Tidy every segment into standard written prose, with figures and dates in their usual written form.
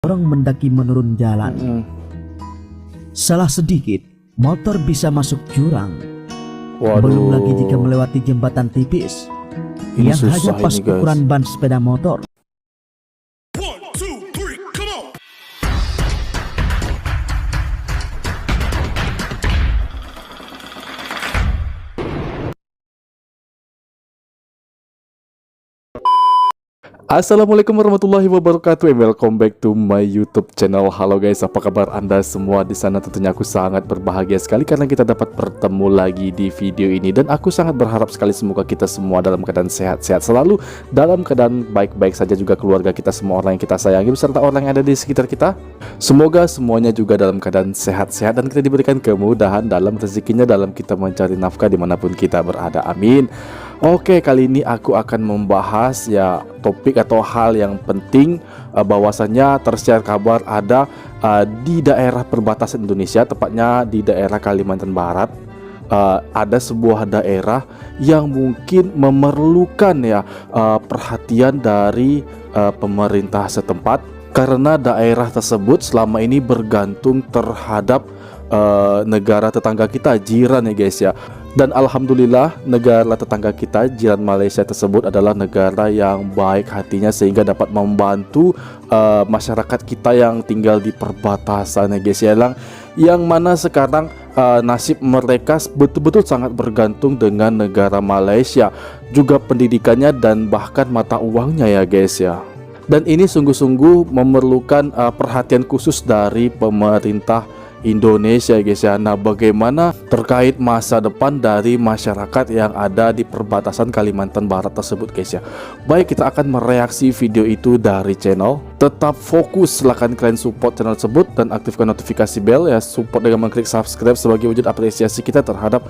orang mendaki menurun jalan. Salah sedikit, motor bisa masuk jurang. Belum lagi jika melewati jembatan tipis Ini yang susah hanya pas ini, guys. ukuran ban sepeda motor. Assalamualaikum warahmatullahi wabarakatuh, and welcome back to my YouTube channel. Halo guys, apa kabar Anda semua di sana? Tentunya aku sangat berbahagia sekali karena kita dapat bertemu lagi di video ini, dan aku sangat berharap sekali semoga kita semua dalam keadaan sehat-sehat selalu, dalam keadaan baik-baik saja, juga keluarga kita, semua orang yang kita sayangi beserta orang yang ada di sekitar kita. Semoga semuanya juga dalam keadaan sehat-sehat dan kita diberikan kemudahan dalam rezekinya, dalam kita mencari nafkah dimanapun kita berada. Amin. Oke, kali ini aku akan membahas topik atau hal yang penting, bahwasanya tersiar kabar ada di daerah perbatasan Indonesia, tepatnya di daerah Kalimantan Barat. Ada sebuah daerah yang mungkin memerlukan perhatian dari pemerintah setempat, karena daerah tersebut selama ini bergantung terhadap negara tetangga kita, jiran ya guys ya. Dan alhamdulillah negara tetangga kita, jiran Malaysia tersebut adalah negara yang baik hatinya, sehingga dapat membantu masyarakat kita yang tinggal di perbatasan ya guys ya, yang mana sekarang nasib mereka betul-betul sangat bergantung dengan negara Malaysia, juga pendidikannya dan bahkan mata uangnya ya guys ya. Dan ini sungguh-sungguh memerlukan perhatian khusus dari pemerintah Indonesia guys ya. Nah, bagaimana terkait masa depan dari masyarakat yang ada di perbatasan Kalimantan Barat tersebut guys ya. Baik, kita akan mereaksi video itu dari channel. Tetap fokus, silahkan kalian support channel tersebut dan aktifkan notifikasi bell ya. Support dengan mengklik subscribe sebagai wujud apresiasi kita terhadap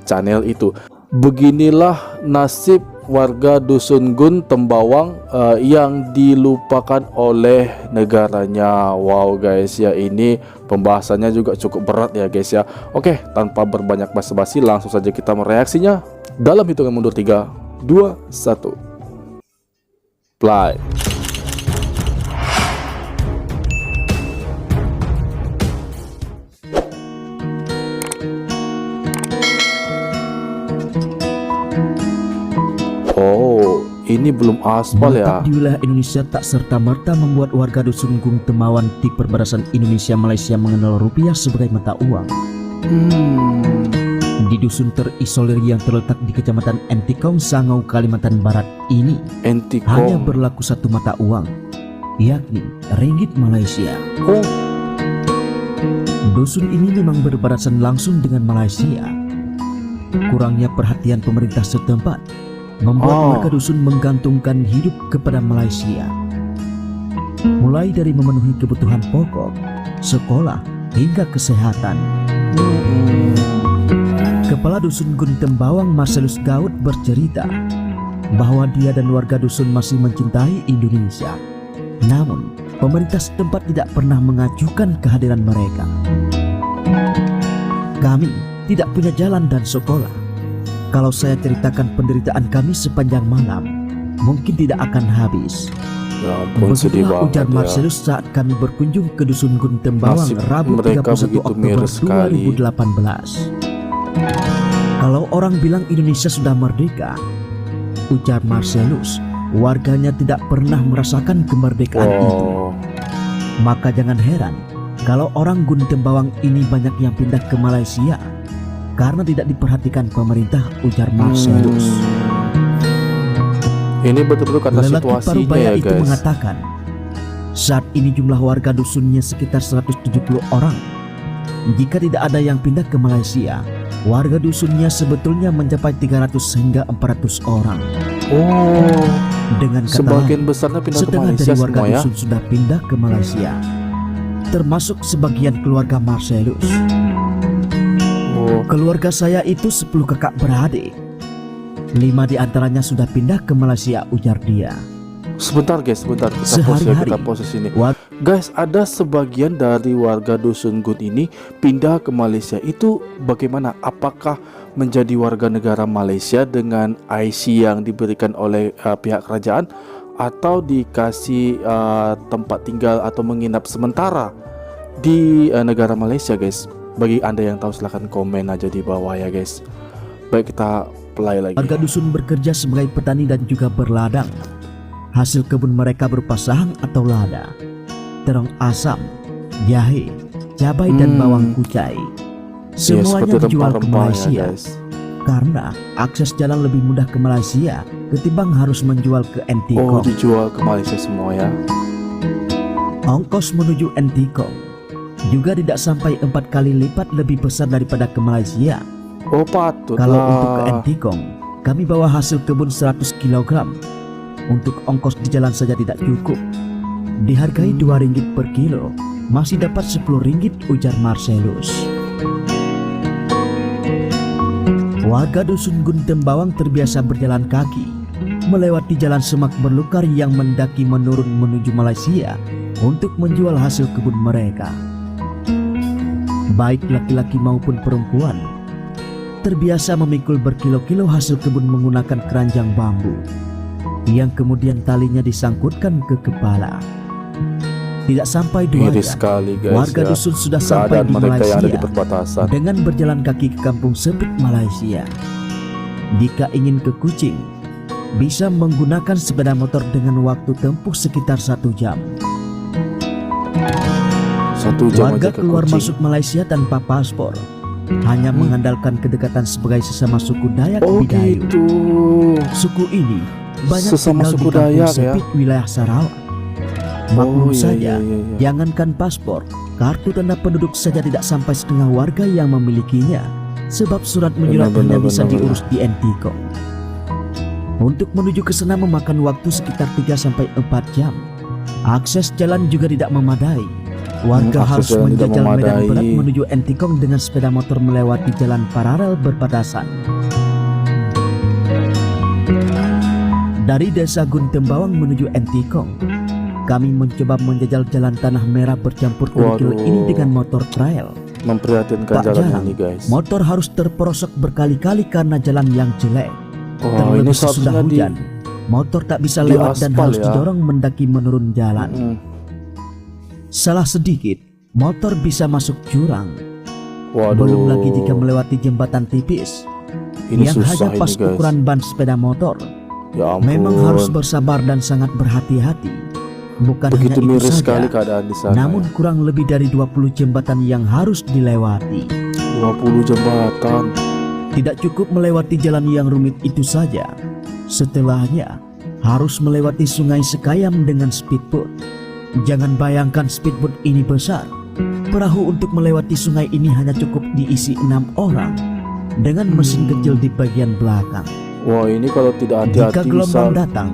channel itu. Beginilah nasib warga Dusun Gun Tembawang yang dilupakan oleh negaranya. Wow guys ya, ini pembahasannya juga cukup berat ya guys ya. Oke, tanpa berbanyak basa-basi langsung saja kita mereaksinya dalam hitungan mundur 3, 2, 1 play. Oh, ini belum aspal ya. Menetap di wilayah Indonesia tak serta-merta membuat warga Dusun Gung Tembawang di perbatasan Indonesia Malaysia mengenal rupiah sebagai mata uang. Di dusun terisolir yang terletak di Kecamatan Entikong, Sangau, Kalimantan Barat ini hanya berlaku satu mata uang, yakni ringgit Malaysia. Dusun ini memang berbatasan langsung dengan Malaysia. Kurangnya perhatian pemerintah setempat membuat warga dusun menggantungkan hidup kepada Malaysia, mulai dari memenuhi kebutuhan pokok, sekolah, hingga kesehatan. Kepala Dusun Gun Tembawang, Marcelus Gaut, bercerita bahwa dia dan warga dusun masih mencintai Indonesia. Namun, pemerintah setempat tidak pernah mengajukan kehadiran mereka. Kami tidak punya jalan dan sekolah. Kalau saya ceritakan penderitaan kami sepanjang malam, mungkin tidak akan habis. Ya ampun, sedih Begitulah ujar banget Marcelus saat kami berkunjung ke Dusun Gun Tembawang Rabu 31 Oktober 2018. Kalau orang bilang Indonesia sudah merdeka, ujar Marcelus, warganya tidak pernah merasakan kemerdekaan itu. Maka jangan heran kalau orang Gun Tembawang ini banyak yang pindah ke Malaysia karena tidak diperhatikan pemerintah, ujar Marcelus. Ini betul-betul kata Lelaki situasinya parubaya ya itu guys. mengatakan saat ini jumlah warga dusunnya sekitar 170 orang. Jika tidak ada yang pindah ke Malaysia, warga dusunnya sebetulnya mencapai 300 hingga 400 orang. Dengan kata Sebagian lain, besarnya pindah ke setengah Malaysia dari warga semua ya. dusun sudah pindah ke Malaysia, termasuk sebagian keluarga Marcelus. Keluarga saya itu 10 kakak beradik. 5 diantaranya sudah pindah ke Malaysia, ujar dia. Sebentar guys, sebentar, kita pause ini. Guys, ada sebagian dari warga Dusun Gun ini pindah ke Malaysia. Itu bagaimana? Apakah menjadi warga negara Malaysia dengan IC yang diberikan oleh pihak kerajaan, atau dikasih tempat tinggal atau menginap sementara di negara Malaysia guys? Bagi Anda yang tahu silahkan komen aja di bawah ya guys. Baik, kita play lagi. Warga dusun bekerja sebagai petani dan juga berladang. Hasil kebun mereka berupa sahang atau lada, terong asam, jahe, cabai dan bawang kucai. Semuanya seperti dijual ke rempah-rempah ya, Malaysia guys. karena akses jalan lebih mudah ke Malaysia ketimbang harus menjual ke Oh, Ntkong. dijual ke Malaysia semua ya. Ongkos menuju Ntkong juga tidak sampai 4 kali lipat lebih besar daripada ke Malaysia. Oh, patut Kalau untuk ke lah. Ntkong, kami bawa hasil kebun 100 kg. Untuk ongkos di jalan saja tidak cukup. Dihargai RM2 per kilo, masih dapat RM10, ujar Marcelus. Warga dusun Guntembawang terbiasa berjalan kaki, melewati jalan semak berlukar yang mendaki menurun menuju Malaysia untuk menjual hasil kebun mereka. Baik laki-laki maupun perempuan terbiasa memikul berkilo-kilo hasil kebun menggunakan keranjang bambu yang kemudian talinya disangkutkan ke kepala. Tidak sampai 2 Miris jam, sekali guys warga ya. dusun sudah sampai Keadaan di mereka yang ada Malaysia di perbatasan. dengan berjalan kaki ke kampung sempit Malaysia. Jika ingin ke Kuching, bisa menggunakan sepeda motor dengan waktu tempuh sekitar 1 jam. 1 jam Warga aja ke keluar Kuching. masuk Malaysia tanpa paspor, hanya mengandalkan kedekatan sebagai sesama suku Dayak Oh Bidayu. gitu. Suku ini banyak Sesama tinggal suku di kampung Dayak ya. sempit wilayah Sarawak. Maklum Oh, iya, saja, iya, iya. jangankan paspor, kartu tanda penduduk saja tidak sampai setengah warga yang memilikinya, sebab surat menyurat hanya bisa diurus di Ntkong. Untuk menuju ke sana memakan waktu sekitar 3-4 jam. Akses jalan juga tidak memadai. Warga harus akses jalan tidak menjajal medan memadai. berat menuju Ntkong dengan sepeda motor melewati jalan paralel berbatasan. Dari desa Guntembawang menuju Ntkong, kami mencoba menjajal jalan tanah merah bercampur kerikil Waduh. ini dengan motor trail. Memprihatinkan Tak jalan jarang, ini guys. motor harus terperosok berkali-kali karena jalan yang jelek. Oh, ini Terlebih sesudah seharusnya hujan, motor tak bisa di lewat dan aspal harus ya. didorong mendaki menurun jalan. Salah sedikit, motor bisa masuk jurang. Waduh. Belum lagi jika melewati jembatan tipis Ini yang susah hanya pas ini guys. ukuran ban sepeda motor. Ya ampun. Memang harus bersabar dan sangat berhati-hati. Bukan Begitu hanya itu miris saja, sekali keadaan di sana. namun kurang lebih dari 20 jembatan yang harus dilewati. 20 jembatan. Tidak cukup melewati jalan yang rumit itu saja. Setelahnya harus melewati sungai Sekayam dengan speedboat. Jangan bayangkan speedboat ini besar. Perahu untuk melewati sungai ini hanya cukup diisi 6 orang dengan mesin kecil di bagian belakang. Wah, ini kalau tidak Jika hati-hati gelombang datang,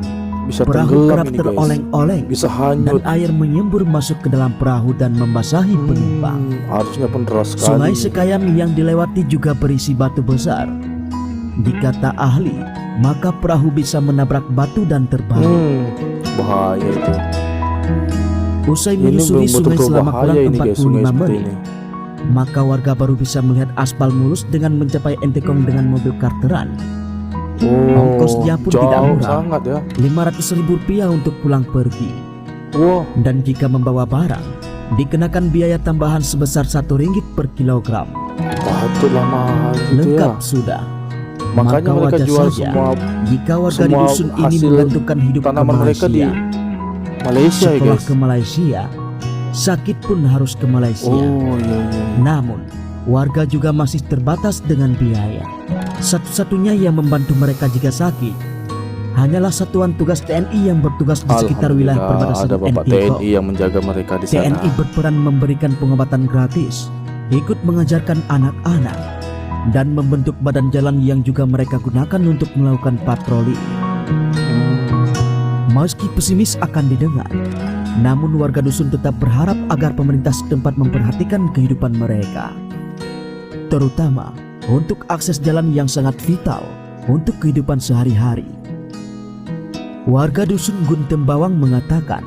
bisa perahu tenggelam kerap ini guys. teroleng-oleng Bisa dan hanyut. air menyembur masuk ke dalam perahu dan membasahi penumpang. Harusnya pun deras sekali. Sungai Sekayam yang dilewati juga berisi batu besar. Jika tak ahli, maka perahu bisa menabrak batu dan terbalik. Bahaya itu. Usai Ini menyusuri sungai betul-betul selama bahaya kurang ini guys, sungai 45 seperti menit, ini. maka warga baru bisa melihat aspal mulus dengan mencapai Ntkong dengan mobil karteran. Oh, Ongkosnya pun jauh tidak murah. sangat ya. Rp500.000 untuk pulang pergi. Wah, Dan jika membawa barang, dikenakan biaya tambahan sebesar RM1 per kilogram. patutlah mahal gitu ya. Lengkap sudah. Makanya Maka mereka wajar jual saja semua jika warga di semua dusun ini hasil menggantungkan hidup ke tanaman mereka di Malaysia. Malaysia ya Sekolah guys. ke Malaysia, sakit pun harus ke Malaysia. Oh iya iya. Namun, warga juga masih terbatas dengan biaya. Satu-satunya yang membantu mereka jika sakit hanyalah satuan tugas TNI yang bertugas di sekitar wilayah Alhamdulillah, perbatasan ada Bapak Ntkong. TNI yang menjaga mereka di sana. TNI berperan memberikan pengobatan gratis, ikut mengajarkan anak-anak, dan membentuk badan jalan yang juga mereka gunakan untuk melakukan patroli. Meski pesimis akan didengar, namun warga dusun tetap berharap agar pemerintah setempat memperhatikan kehidupan mereka, terutama untuk akses jalan yang sangat vital untuk kehidupan sehari-hari. Warga dusun Guntembawang mengatakan,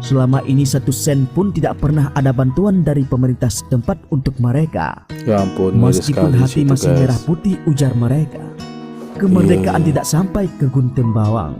selama ini 1 sen pun tidak pernah ada bantuan dari pemerintah setempat untuk mereka. Ya ampun, miris Meskipun sekali hati situ, masih guys. merah putih, ujar mereka, kemerdekaan tidak sampai ke Guntembawang.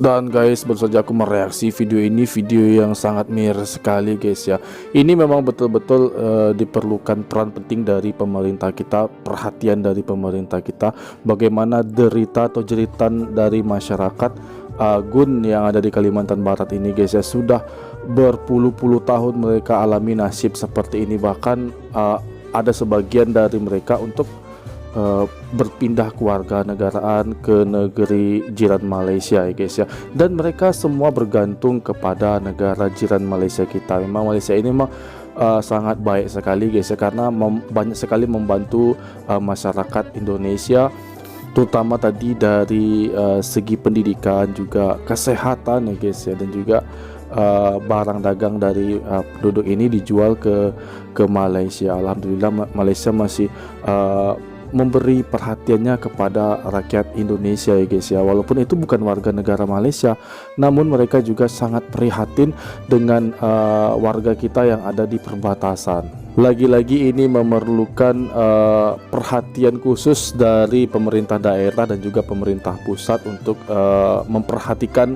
Dan guys, baru saja aku mereaksi video ini, video yang sangat miris sekali guys ya. Ini memang betul-betul diperlukan peran penting dari pemerintah kita, perhatian dari pemerintah kita, bagaimana derita atau jeritan dari masyarakat Gun yang ada di Kalimantan Barat ini guys ya. Sudah berpuluh-puluh tahun mereka alami nasib seperti ini, bahkan ada sebagian dari mereka untuk berpindah kewarganegaraan ke negeri jiran Malaysia ya guys ya. Dan mereka semua bergantung kepada negara jiran Malaysia kita. Memang Malaysia ini memang sangat baik sekali guys ya, karena banyak sekali membantu masyarakat Indonesia, terutama tadi dari segi pendidikan, juga kesehatan ya guys ya, dan juga barang dagang dari penduduk ini dijual ke Malaysia. Alhamdulillah Malaysia masih memberi perhatiannya kepada rakyat Indonesia ya guys ya. Walaupun itu bukan warga negara Malaysia, namun mereka juga sangat prihatin dengan warga kita yang ada di perbatasan. Lagi-lagi ini memerlukan perhatian khusus dari pemerintah daerah dan juga pemerintah pusat untuk memperhatikan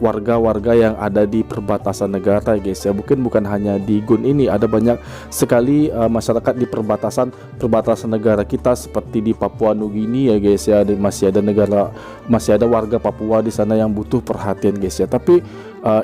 warga-warga yang ada di perbatasan negara ya guys ya. Bukan hanya di Gun ini, ada banyak sekali masyarakat di perbatasan negara kita, seperti di Papua Nugini ya guys ya. Masih ada warga Papua di sana yang butuh perhatian guys ya. Tapi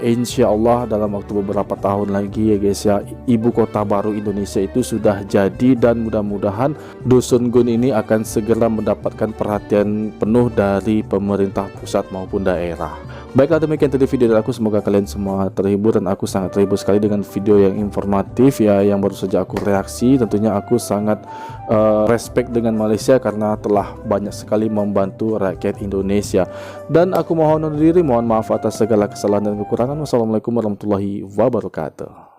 insya Allah dalam waktu beberapa tahun lagi ya guys ya, ibu kota baru Indonesia itu sudah jadi, dan mudah-mudahan dusun Gun ini akan segera mendapatkan perhatian penuh dari pemerintah pusat maupun daerah. Baiklah, demikian tadi video dari aku, semoga kalian semua terhibur, dan aku sangat terhibur sekali dengan video yang informatif ya, yang baru saja aku reaksi. Tentunya aku sangat respect dengan Malaysia karena telah banyak sekali membantu rakyat Indonesia. Dan aku mohon undur diri, mohon maaf atas segala kesalahan dan kekurangan. Wassalamualaikum warahmatullahi wabarakatuh.